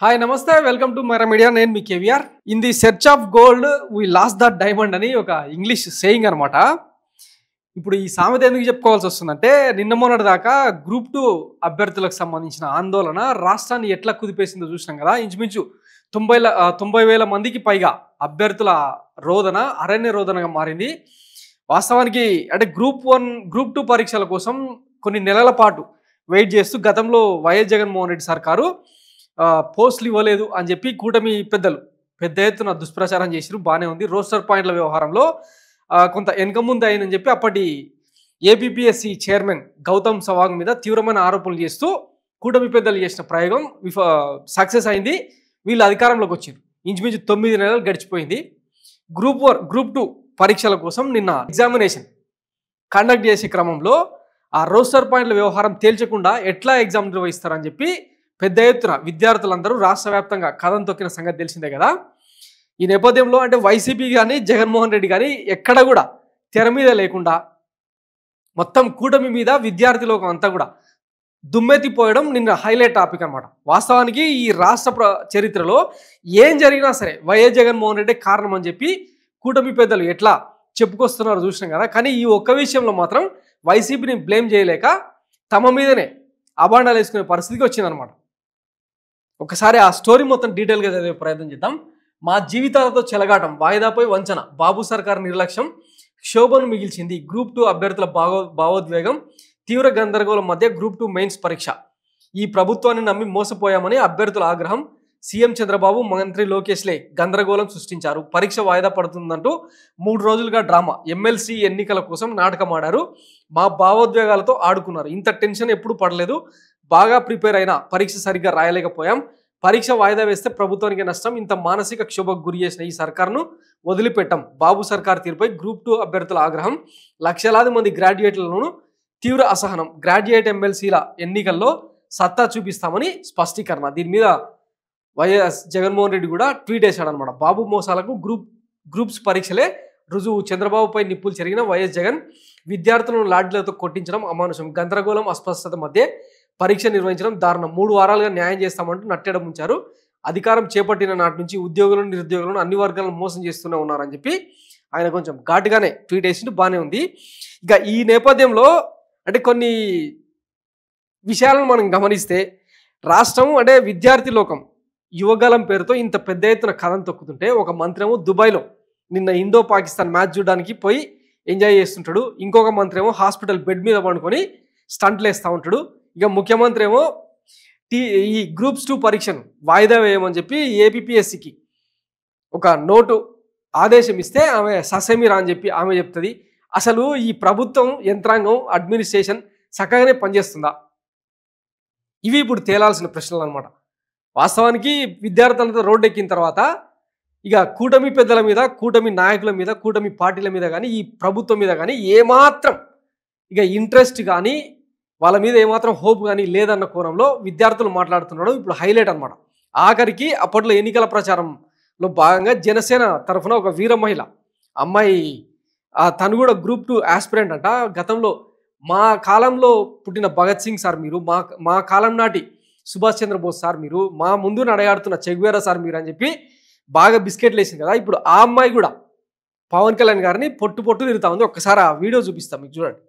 Hi నమస్తే welcome to Myra media. నేను మీ KVR. In the search of gold we lost the diamond అని ఒక ఇంగ్లీష్ సేయింగ్ అనమాట. ఇప్పుడు ఈ సామెత ఎందుకు చెప్పుకోవాల్సి వస్తుందంటే, నిన్న మొన్నటి దాకా గ్రూప్ 2 అభ్యర్థులకు సంబంధించిన ఆందోళన రాష్ట్రాన్ని ఎట్లా కుదిపేసిందో చూసినాం కదా. ఇంచుమించు 90,000 మందికి పైగా అభ్యర్థుల రోదన అరణ్య రోదనగా మారింది. వాస్తవానికి అంటే గ్రూప్ 1 గ్రూప్ 2 పరీక్షల కోసం కొన్ని నెలల పాటు వెయిట్ చేస్తూ గతంలో వైఎస్ జగన్మోహన్ రెడ్డి సర్కారు పోస్టులు ఇవ్వలేదు అని చెప్పి కూటమి పెద్దలు పెద్ద ఎత్తున దుష్ప్రచారం చేసిరు. బాగానే ఉంది. రోస్టర్ పాయింట్ల వ్యవహారంలో కొంత వెనక ముందు అయిందని చెప్పి అప్పటి ఏపీపీఎస్సీ చైర్మన్ గౌతమ్ సవాంగ్ మీద తీవ్రమైన ఆరోపణలు చేస్తూ కూటమి పెద్దలు చేసిన ప్రయోగం సక్సెస్ అయింది. వీళ్ళు అధికారంలోకి వచ్చారు. ఇంచుమించు 9 నెలలు గడిచిపోయింది. గ్రూప్ 2 పరీక్షల కోసం నిన్న ఎగ్జామినేషన్ కండక్ట్ చేసే క్రమంలో ఆ రోస్టర్ పాయింట్ల వ్యవహారం తేల్చకుండా ఎట్లా ఎగ్జామ్ నిర్వహిస్తారని చెప్పి పెద్ద ఎత్తున విద్యార్థులందరూ రాష్ట్ర వ్యాప్తంగా కథం తొక్కిన సంగతి తెలిసిందే కదా. ఈ నేపథ్యంలో అంటే వైసీపీ కానీ జగన్మోహన్ రెడ్డి కానీ ఎక్కడ కూడా తెర మీద లేకుండా మొత్తం కూటమి మీద విద్యార్థి లోకం అంతా కూడా దుమ్మెత్తిపోయడం నిన్న హైలైట్ టాపిక్ అనమాట. వాస్తవానికి ఈ రాష్ట్ర చరిత్రలో ఏం జరిగినా సరే వైఎస్ జగన్మోహన్ రెడ్డి కారణం అని చెప్పి కూటమి పెద్దలు ఎట్లా చెప్పుకొస్తున్నారో చూసినాం కదా. కానీ ఈ ఒక్క విషయంలో మాత్రం వైసీపీని బ్లేమ్ చేయలేక తమ మీదనే అబాండాలు వేసుకునే పరిస్థితికి వచ్చిందనమాట. ఒకసారి ఆ స్టోరీ మొత్తం డీటెయిల్గా చదివే ప్రయత్నం చేద్దాం. మా జీవితాలతో చెలగాటం, వాయిదాపై వంచన, బాబు సర్కార్ నిర్లక్ష్యం క్షోభను మిగిల్చింది. గ్రూప్ 2 అభ్యర్థుల భావోద్వేగం, తీవ్ర గందరగోళం మధ్య గ్రూప్ 2 మెయిన్స్ పరీక్ష. ఈ ప్రభుత్వాన్ని నమ్మి మోసపోయామని అభ్యర్థుల ఆగ్రహం. సీఎం చంద్రబాబు, మంత్రి లోకేష్లే గందరగోళం సృష్టించారు. పరీక్ష వాయిదా పడుతుందంటూ 3 రోజులుగా డ్రామా. ఎమ్మెల్సీ ఎన్నికల కోసం నాటకం ఆడారు. మా భావోద్వేగాలతో ఆడుకున్నారు. ఇంత టెన్షన్ ఎప్పుడు పడలేదు. బాగా ప్రిపేర్ అయినా పరీక్ష సరిగ్గా రాయలేకపోయాం. పరీక్ష వాయిదా వేస్తే ప్రభుత్వానికి నష్టం. ఇంత మానసిక క్షోభకు గురి చేసిన ఈ సర్కార్ను వదిలిపెట్టాం. బాబు సర్కార్ తీరుపై గ్రూప్ 2 అభ్యర్థుల ఆగ్రహం. లక్షలాది మంది గ్రాడ్యుయేట్లలోనూ తీవ్ర అసహనం. గ్రాడ్యుయేట్ ఎమ్మెల్సీల ఎన్నికల్లో సత్తా చూపిస్తామని స్పష్టీకరణ. దీని మీద వైఎస్ జగన్మోహన్ రెడ్డి కూడా ట్వీట్ వేశాడనమాట. బాబు మోసాలకు గ్రూప్స్ పరీక్షలే రుజువు. చంద్రబాబుపై నిప్పులు చెరిగిన వైఎస్ జగన్ విద్యార్థులను లాడ్లతో కొట్టించడం అమానుషం. గందరగోళం అస్పష్టత మధ్య పరీక్ష నిర్వహించడం దారుణం. 3 వారాలుగా న్యాయం చేస్తామంటూ నట్టేయడం ఉంచారు. అధికారం చేపట్టిన నాటి నుంచి ఉద్యోగులను నిరుద్యోగులను అన్ని వర్గాలను మోసం చేస్తూనే ఉన్నారని చెప్పి ఆయన కొంచెం ఘాటుగానే ట్వీట్ వేసిండు. బాగానే ఉంది. ఇక ఈ నేపథ్యంలో అంటే కొన్ని విషయాలను మనం గమనిస్తే రాష్ట్రం అంటే విద్యార్థి లోకం యువగలం పేరుతో ఇంత పెద్ద ఎత్తున కథం తొక్కుతుంటే ఒక మంత్రి ఏమో దుబాయ్లో నిన్న ఇండో పాకిస్తాన్ మ్యాచ్ చూడడానికి పోయి ఎంజాయ్ చేస్తుంటాడు. ఇంకొక మంత్రి ఏమో హాస్పిటల్ బెడ్ మీద పండుకొని స్టంట్లు వేస్తూ ఉంటాడు. ఇక ముఖ్యమంత్రి ఏమో ఈ గ్రూప్స్ 2 పరీక్షను వాయిదా వేయమని చెప్పి ఏపీపీఎస్సీకి ఒక నోటు ఆదేశం ఇస్తే ఆమె ససేమిరా అని చెప్పి ఆమె చెప్తుంది. అసలు ఈ ప్రభుత్వం యంత్రాంగం అడ్మినిస్ట్రేషన్ చక్కగానే పనిచేస్తుందా? ఇవి ఇప్పుడు తేలాల్సిన ప్రశ్నలు అనమాట. వాస్తవానికి విద్యార్థులతో రోడ్డు ఎక్కిన తర్వాత ఇక కూటమి పెద్దల మీద, కూటమి నాయకుల మీద, కూటమి పార్టీల మీద కానీ ఈ ప్రభుత్వం మీద కానీ ఏమాత్రం ఇక ఇంట్రెస్ట్ కానీ వాళ్ళ మీద ఏమాత్రం హోప్ కానీ లేదన్న కోణంలో విద్యార్థులు మాట్లాడుతున్నాడు. ఇప్పుడు హైలైట్ అనమాట. ఆఖరికి అప్పట్లో ఎన్నికల ప్రచారంలో భాగంగా జనసేన తరఫున ఒక వీర మహిళ అమ్మాయి తను కూడా గ్రూప్ 2 ఆస్పిరెంట్ అంట. గతంలో మా కాలంలో పుట్టిన భగత్ సింగ్ సార్ మీరు, మా కాలం నాటి సుభాష్ చంద్రబోస్ సార్ మీరు, మా ముందు నడయాడుతున్న చెగువేరా సార్ మీరు అని చెప్పి బాగా బిస్కెట్లు వేసింది కదా. ఇప్పుడు ఆ అమ్మాయి కూడా పవన్ కళ్యాణ్ గారిని పొట్టు తిరుగుతా ఉంది. ఒక్కసారి ఆ వీడియో చూపిస్తాం మీకు, చూడండి.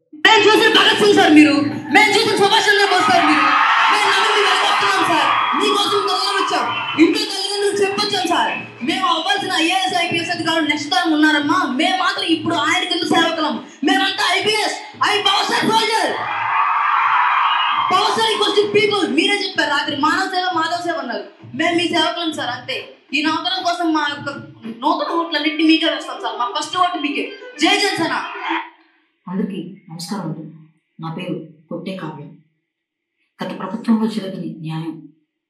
మేము అవ్వాల్సిన ఐఏఎస్ ఐపీఎస్ అధికారులు నెక్స్ట్ టైం ఉన్నారమ్మా. మేము మాత్రం ఇప్పుడు ఆయన కింద సేవకులం. మేమంతా IPS power star soldier. Power star equals to people. మీరే చెప్పారు రాత్రి మానవ సేవ మాధవ సేవ అన్నారు. మేము మీ సేవకులం సార్, అంతే. ఈ నౌకరం కోసం మా యొక్క నూతన ఓట్లన్నింటినీ మీకే వేస్తాం సార్. మా ఫస్ట్ ఓటు మీకే. జై జనసేన. అందరికీ నమస్కారం. నా పేరు కొట్టే కావ్యం. గత ప్రభుత్వంలో జరిగిన న్యాయం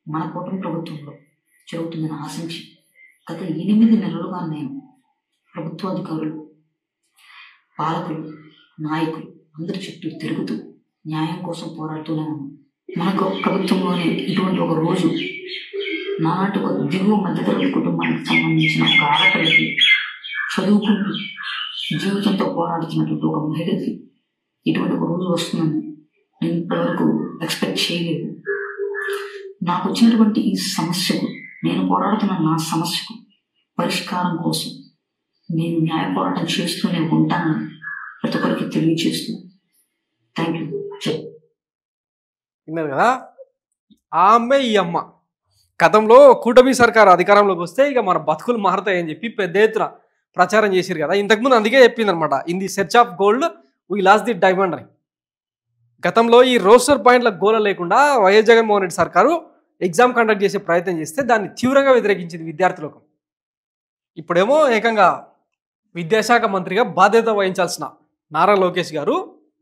మన కూటమి ప్రభుత్వంలో జరుగుతుందని ఆశించి గత 8 నెలలుగా నేను ప్రభుత్వాధికారులు, పాలకులు, నాయకులు అందరి చుట్టూ తిరుగుతూ న్యాయం కోసం పోరాడుతూనే ఉన్నాను. మనకు ప్రభుత్వంలోనే ఇటువంటి ఒక రోజు నాటి ఒక దిగువ మధ్యతరగతి కుటుంబానికి సంబంధించిన ఒక ఆడపిల్లకి, చదువుకుంటూ జీవితంతో పోరాడుతున్నటువంటి ఒక మహిళకి ఇటువంటి ఒక రోజు వస్తుందని నేను ఇప్పటివరకు ఎక్స్పెక్ట్ చేయలేదు. నాకు వచ్చినటువంటి ఈ సమస్యకు నేను పోరాడుతున్న నా సమస్యకు పరిష్కారం కోసం నేను న్యాయ పోరాటం చేస్తూనే ఉంటానని ప్రతి ఒక్కరికి తెలియజేస్తూ థ్యాంక్ యూ. విన్నారు కదా, ఆ అమ్మే ఈ అమ్మ గతంలో కూటమి సర్కారు అధికారంలోకి వస్తే ఇక మన బతుకులు మారుతాయని చెప్పి పెద్ద ఎత్తున ప్రచారం చేశారు కదా. ఇంతకుముందు అందుకే చెప్పింది అనమాట, in the search of gold we last the diamond అని. గతంలో ఈ రోస్టర్ పాయింట్ల గోల లేకుండా వైఎస్ జగన్మోహన్ రెడ్డి సర్కారు ఎగ్జామ్ కండక్ట్ చేసే ప్రయత్నం చేస్తే దాన్ని తీవ్రంగా వ్యతిరేకించింది విద్యార్థులకు. ఇప్పుడేమో ఏకంగా విద్యాశాఖ మంత్రిగా బాధ్యత వహించాల్సిన నారా లోకేష్ గారు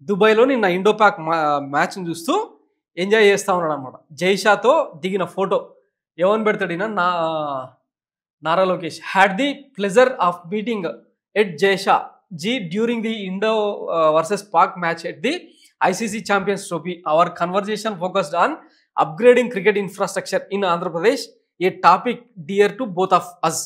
దుబాయ్లో నిన్న ఇండోపాక్ మ్యాచ్ని చూస్తూ ఎంజాయ్ చేస్తూ ఉన్నాడు అనమాట. జైషాతో దిగిన ఫోటో ఏమని పెడతాడినా, Nara Lokesh had the pleasure of meeting at Jay Shah G during the Indo versus Pak match at the ICC champions trophy. Hour conversation focused on upgrading cricket infrastructure in Andhra Pradesh, A topic dear to both of us.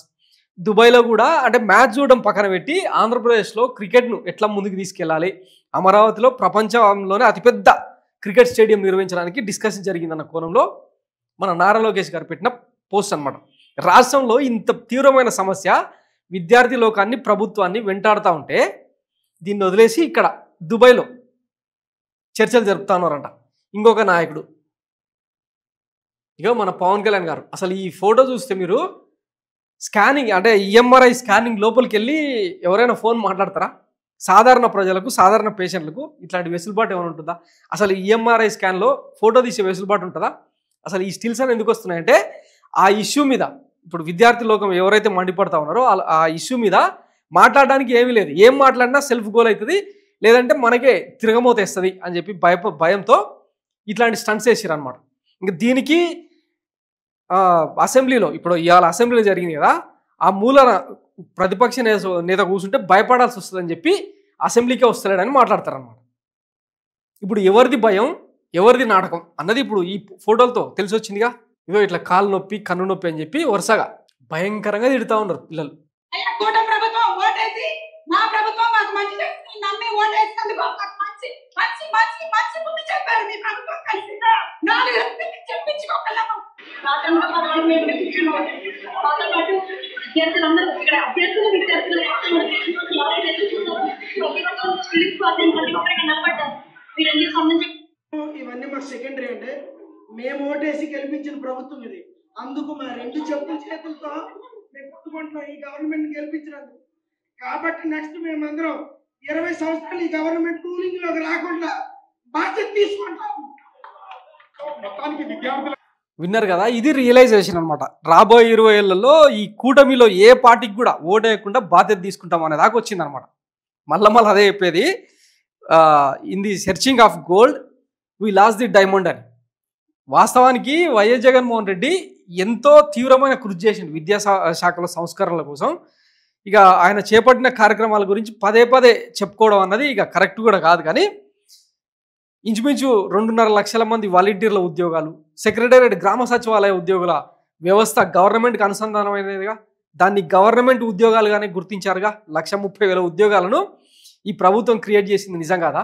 దుబాయ్లో కూడా అంటే match చూడడం పక్కన పెట్టి ఆంధ్రప్రదేశ్లో క్రికెట్ను ఎట్లా ముందుకు తీసుకెళ్ళాలి, అమరావతిలో ప్రపంచంలోనే అతిపెద్ద క్రికెట్ స్టేడియం నిర్వహించడానికి డిస్కషన్ జరిగిందన్న కోణంలో మన నారా లోకేష్ గారు పెట్టిన పోస్ట్ అనమాట. రాష్ట్రంలో ఇంత తీవ్రమైన సమస్య విద్యార్థి లోకాన్ని ప్రభుత్వాన్ని వెంటాడుతూ ఉంటే దీన్ని వదిలేసి ఇక్కడ దుబాయ్లో చర్చలు జరుపుతా ఉన్నారంట ఇంకొక నాయకుడు. ఇక మన పవన్ కళ్యాణ్ గారు అసలు ఈ ఫోటో చూస్తే మీరు స్కానింగ్ అంటే ఈఎంఆర్ఐ స్కానింగ్ లోపలికి వెళ్ళి ఎవరైనా ఫోన్ మాట్లాడతారా? సాధారణ ప్రజలకు సాధారణ పేషెంట్లకు ఇట్లాంటి వెసులుబాటు ఏమైనా ఉంటుందా? అసలు ఈఎంఆర్ఐ స్కాన్లో ఫోటో తీసే వెసులుబాటు ఉంటుందా? అసలు ఈ స్టిల్స్ అని ఎందుకు వస్తున్నాయంటే ఆ ఇష్యూ మీద ఇప్పుడు విద్యార్థి లోకం ఎవరైతే మండిపడతా ఉన్నారో ఆ ఇష్యూ మీద మాట్లాడడానికి ఏమీ లేదు. ఏం మాట్లాడినా సెల్ఫ్ గోల్ అవుతుంది, లేదంటే మనకే తిరగమోతేస్తుంది అని చెప్పి భయంతో ఇట్లాంటి స్టంట్స్ వేసారు అనమాట. ఇంకా దీనికి అసెంబ్లీలో ఇప్పుడు ఇవాళ అసెంబ్లీలో జరిగింది కదా, ఆ మూల ప్రతిపక్ష నేత కూర్చుంటే భయపడాల్సి వస్తుందని చెప్పి అసెంబ్లీకే వస్తలేడని మాట్లాడతారనమాట. ఇప్పుడు ఎవరిది భయం ఎవరిది నాటకం అన్నది ఇప్పుడు ఈ ఫోటోలతో తెలిసి వచ్చిందిగా. ఇదో ఇట్లా కాలు నొప్పి కన్ను నొప్పి అని చెప్పి వరుసగా భయంకరంగా తిడుతూ ఉన్నారు పిల్లలు. మా ప్రభుత్వం మాకు మంచి నమ్మి ఓటేసినందుకు మాకు మంచి మంచి మంచి మంచి ముందు చెప్పారు. మీ ప్రభుత్వం కలిసి 4 చెప్పించుకోగలము. విద్యార్థులందరూ ఇక్కడ అభ్యర్థులు విద్యార్థులు నిలబడ్డారు. వీరన్నీ సంబంధించి ఇవన్నీ మాకు సెకండరీ అంటే మేము ఓటేసి గెలిపించిన ప్రభుత్వం ఇది. అందుకు మా 2 చెప్పుల చేతులతో మేము కొట్టుకుంటున్నాం ఈ గవర్నమెంట్ గెలిపించినందుకు. కాబట్టి నెక్స్ట్ మేమందరం 20 సంవత్సరాలు ఈ గవర్నమెంట్ రూలింగ్ లోకి రాకుండా బాధ్యత తీసుకుంటాం. మొత్తానికి విద్యార్థులు విన్నారు కదా, ఇది రియలైజేషన్ అనమాట. రాబోయే 20 ఏళ్లలో ఈ కూటమిలో ఏ పార్టీకి కూడా ఓటేయకుండా బాధ్యత తీసుకుంటాం అనే దాకా వచ్చిందనమాట. మళ్ళీ అదే చెప్పేది, in the searching of gold we last the diamond అని. వాస్తవానికి వైఎస్ జగన్మోహన్ రెడ్డి ఎంతో తీవ్రమైన కృషి చేసింది విద్యాశాఖలో సంస్కరణల కోసం. ఇక ఆయన చేపట్టిన కార్యక్రమాల గురించి పదే చెప్పుకోవడం అన్నది ఇక కరెక్ట్ కూడా కాదు. కానీ ఇంచుమించు 2.5 లక్షల మంది వాలంటీర్ల ఉద్యోగాలు, సెక్రటేరియట్ గ్రామ సచివాలయ ఉద్యోగుల వ్యవస్థ గవర్నమెంట్కి అనుసంధానమైనదిగా, దాన్ని గవర్నమెంట్ ఉద్యోగాలుగానే గుర్తించారుగా. 1,30,000 ఉద్యోగాలను ఈ ప్రభుత్వం క్రియేట్ చేసింది నిజం కాదా?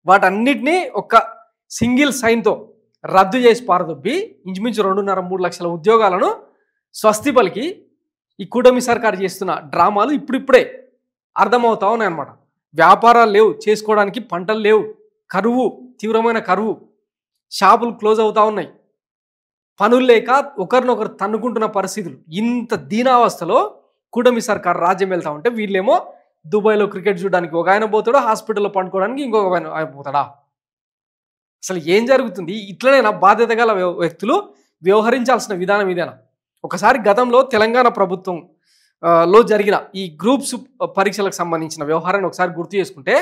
వాటన్నిటినీ ఒక్క సింగిల్ సైన్తో రద్దు చేసి పారదొబ్బి ఇంచుమించు 2.5-3 లక్షల ఉద్యోగాలను స్వస్తి పలికి ఈ కూటమి సర్కారు చేస్తున్న డ్రామాలు ఇప్పుడిప్పుడే అర్థమవుతా ఉన్నాయన్నమాట. వ్యాపారాలు లేవు చేసుకోవడానికి, పంటలు లేవు, కరువు, తీవ్రమైన కరువు, షాపులు క్లోజ్ అవుతూ ఉన్నాయి, పనులు లేక ఒకరినొకరు తన్నుకుంటున్న పరిస్థితులు. ఇంత దీనావస్థలో కూటమి సర్కారు రాజ్యం వెళ్తూ ఉంటే వీళ్ళేమో దుబాయ్లో క్రికెట్ చూడడానికి ఒక ఆయన పోతాడు, హాస్పిటల్లో పండుకోవడానికి ఇంకొక ఆయన పోతాడా? అసలు ఏం జరుగుతుంది? ఇట్లనైనా బాధ్యత గల వ్యక్తులు వ్యవహరించాల్సిన విధానం ఇదేనా? ఒకసారి గతంలో తెలంగాణ ప్రభుత్వం లో జరిగిన ఈ గ్రూప్స్ పరీక్షలకు సంబంధించిన వ్యవహారాన్ని ఒకసారి గుర్తు చేసుకుంటే,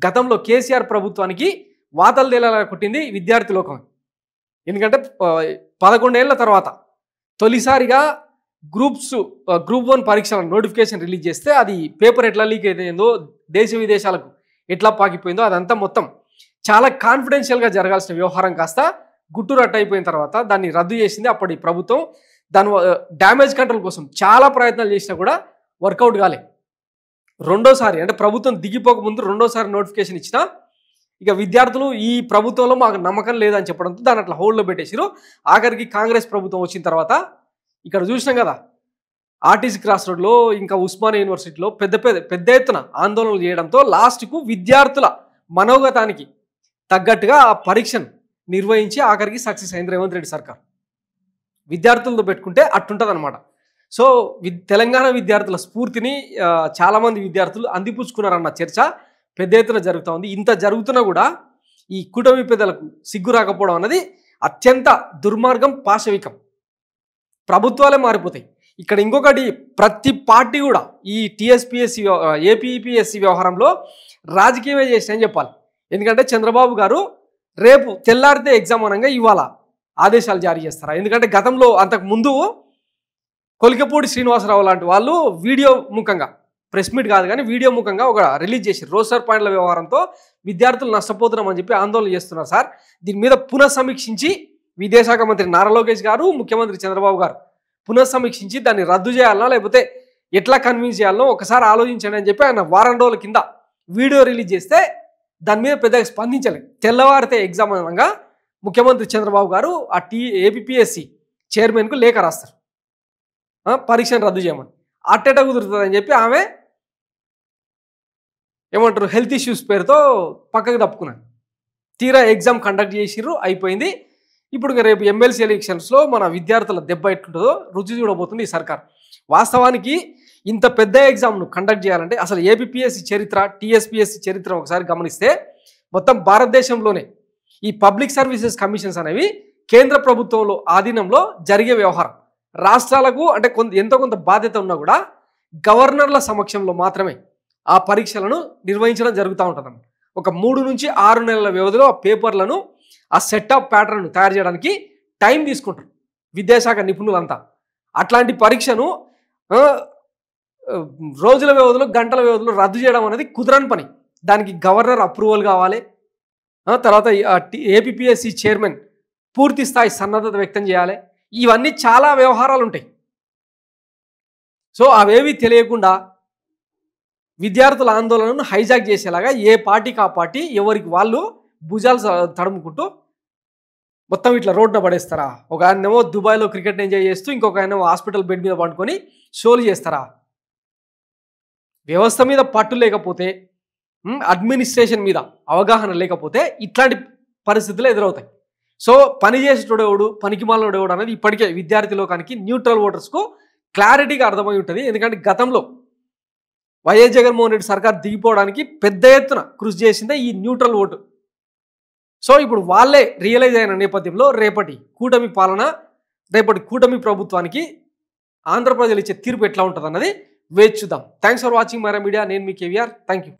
గతంలో కేసీఆర్ ప్రభుత్వానికి వాతలు తేలేలా కొట్టింది విద్యార్థి లోకం. ఎందుకంటే 11 ఏళ్ల తర్వాత తొలిసారిగా గ్రూప్ 1 పరీక్షల నోటిఫికేషన్ రిలీజ్ చేస్తే అది పేపర్ ఎట్లా లీక్ అయిపోయిందో, దేశ విదేశాలకు ఎట్లా పాకిపోయిందో అదంతా మొత్తం చాలా కాన్ఫిడెన్షియల్గా జరగాల్సిన వ్యవహారం కాస్త గుట్టురట్టు అయిపోయిన తర్వాత దాన్ని రద్దు చేసింది అప్పటి ప్రభుత్వం. దాని డ్యామేజ్ కంట్రోల్ కోసం చాలా ప్రయత్నాలు చేసినా కూడా వర్కౌట్ కాలే. రెండోసారి అంటే ప్రభుత్వం దిగిపోక ముందు రెండోసారి నోటిఫికేషన్ ఇచ్చినా ఇక విద్యార్థులు ఈ ప్రభుత్వంలో మాకు నమ్మకం లేదని చెప్పడంతో దాన్ని అట్లా హోల్డ్లో పెట్టేసారు. ఆఖరికి కాంగ్రెస్ ప్రభుత్వం వచ్చిన తర్వాత ఇక్కడ చూసినాం కదా, ఆర్టీసీ క్రాస్ రోడ్లో ఇంకా ఉస్మానియా యూనివర్సిటీలో పెద్ద ఎత్తున ఆందోళనలు చేయడంతో లాస్ట్కు విద్యార్థుల మనోగతానికి తగ్గట్టుగా ఆ పరీక్షను నిర్వహించి ఆఖరికి సక్సెస్ అయింది రేవంత్ రెడ్డి సర్కార్. విద్యార్థులతో పెట్టుకుంటే అట్టుంటుంది అనమాట. సో తెలంగాణ విద్యార్థుల స్ఫూర్తిని చాలామంది విద్యార్థులు అందిపుచ్చుకున్నారన్న చర్చ పెద్ద ఎత్తున జరుగుతూ ఉంది. ఇంత జరుగుతున్నా కూడా ఈ కూటమి పెద్దలకు సిగ్గు రాకపోవడం అన్నది అత్యంత దుర్మార్గం, పాశవికం. ప్రభుత్వాలే మారిపోతాయి. ఇక్కడ ఇంకొకటి, ప్రతి పార్టీ కూడా ఈ టీఎస్పీఎస్సీ ఏపీపీఎస్సీ వ్యవహారంలో రాజకీయమే చేసినాయని చెప్పాలి. ఎందుకంటే చంద్రబాబు గారు రేపు తెల్లారితే ఎగ్జామ్ అనగా ఇవాళ ఆదేశాలు జారీ చేస్తారా? ఎందుకంటే గతంలో అంతకు ముందు కొలికపూడి శ్రీనివాసరావు లాంటి వాళ్ళు వీడియో ముఖంగా, ప్రెస్ మీట్ కాదు కానీ వీడియో ముఖంగా ఒక రిలీజ్ చేసి రోస్టర్ పాయింట్ల వ్యవహారంతో విద్యార్థులు నష్టపోతున్నామని చెప్పి ఆందోళన చేస్తున్నారు సార్. దీని మీద పునఃసమీక్షించి విదేశాంగ మంత్రి నారా లోకేష్ గారు, ముఖ్యమంత్రి చంద్రబాబు గారు పునఃసమీక్షించి దాన్ని రద్దు చేయాలనో లేకపోతే ఎట్లా కన్విన్స్ చేయాలనో ఒకసారి ఆలోచించండి అని చెప్పి ఆయన వారం రోజుల కింద వీడియో రిలీజ్ చేస్తే దాని మీద పెద్దగా స్పందించలేదు. తెల్లవారితే ఎగ్జామ్ అనగా ముఖ్యమంత్రి చంద్రబాబు గారు ఆ ఏపీపీఎస్సీ చైర్మన్కు లేఖ రాస్తారు, పరీక్షను రద్దు చేయమని. అట్టేట కుదురుతుందని చెప్పి ఆమె ఏమంటారు, హెల్త్ ఇష్యూస్ పేరుతో పక్కకు తప్పుకున్నాను. తీరా ఎగ్జామ్ కండక్ట్ చేసిర్రు, అయిపోయింది. ఇప్పుడు రేపు ఎమ్మెల్సీ ఎలక్షన్స్లో మన విద్యార్థుల దెబ్బ ఎట్లుంటుందో రుచి చూడబోతుంది ఈ సర్కార్. వాస్తవానికి ఇంత పెద్ద ఎగ్జామ్ను కండక్ట్ చేయాలంటే అసలు ఏపీపీఎస్సీ చరిత్ర, టీఎస్పీఎస్సీ చరిత్ర ఒకసారి గమనిస్తే మొత్తం భారతదేశంలోనే ఈ పబ్లిక్ సర్వీసెస్ కమిషన్స్ అనేవి కేంద్ర ప్రభుత్వంలో ఆధీనంలో జరిగే వ్యవహారం. రాష్ట్రాలకు అంటే ఎంతో కొంత బాధ్యత ఉన్నా కూడా గవర్నర్ల సమక్షంలో మాత్రమే ఆ పరీక్షలను నిర్వహించడం జరుగుతూ ఉంటుంది. ఒక 3 నుంచి 6 నెలల వ్యవధిలో ఆ పేపర్లను, ఆ సెట్ ఆఫ్ ప్యాటర్న్ తయారు చేయడానికి టైం తీసుకుంటారు విద్యాశాఖ నిపుణులంతా. అట్లాంటి పరీక్షను రోజుల వ్యవధిలో, గంటల వ్యవధిలో రద్దు చేయడం అనేది కుదరని పని. దానికి గవర్నర్ అప్రూవల్ కావాలి. తర్వాత ఏపీపీఎస్సీ చైర్మన్ పూర్తి స్థాయి సన్నద్ధత వ్యక్తం చేయాలి. ఇవన్నీ చాలా వ్యవహారాలు ఉంటాయి. సో అవేవి తెలియకుండా విద్యార్థుల ఆందోళనను హైజాక్ చేసేలాగా ఏ పార్టీకి ఆ పార్టీ ఎవరికి వాళ్ళు భుజాలు తడుముకుంటూ మొత్తం ఇట్లా రోడ్డున పడేస్తారా? ఒక ఆయనేమో దుబాయ్లో క్రికెట్ ఎంజాయ్ చేస్తూ ఇంకొక ఆయనేమో హాస్పిటల్ బెడ్ మీద పండుకొని షోలు చేస్తారా? వ్యవస్థ మీద పట్టు లేకపోతే, అడ్మినిస్ట్రేషన్ మీద అవగాహన లేకపోతే ఇట్లాంటి పరిస్థితులు ఎదురవుతాయి. సో పని చేసేటోడెవడు, పనికి మాలినోడెవడు అనేది ఇప్పటికే విద్యార్థి లోకానికి, న్యూట్రల్ ఓటర్స్కు క్లారిటీగా అర్థమై ఉంటుంది. ఎందుకంటే గతంలో వైఎస్ జగన్మోహన్ రెడ్డి సర్కార్ దిగిపోవడానికి పెద్ద ఎత్తున కృషి చేసిందే ఈ న్యూట్రల్ ఓటు. సో ఇప్పుడు వాళ్ళే రియలైజ్ అయిన నేపథ్యంలో రేపటి కూటమి పాలన, రేపటి కూటమి ప్రభుత్వానికి ఆంధ్ర ప్రజలు ఇచ్చే తీర్పు ఎట్లా ఉంటుంది అన్నది వేచి చూద్దాం. Thanks for watching Mara media. నేను మీ కేవీఆర్. Thank you.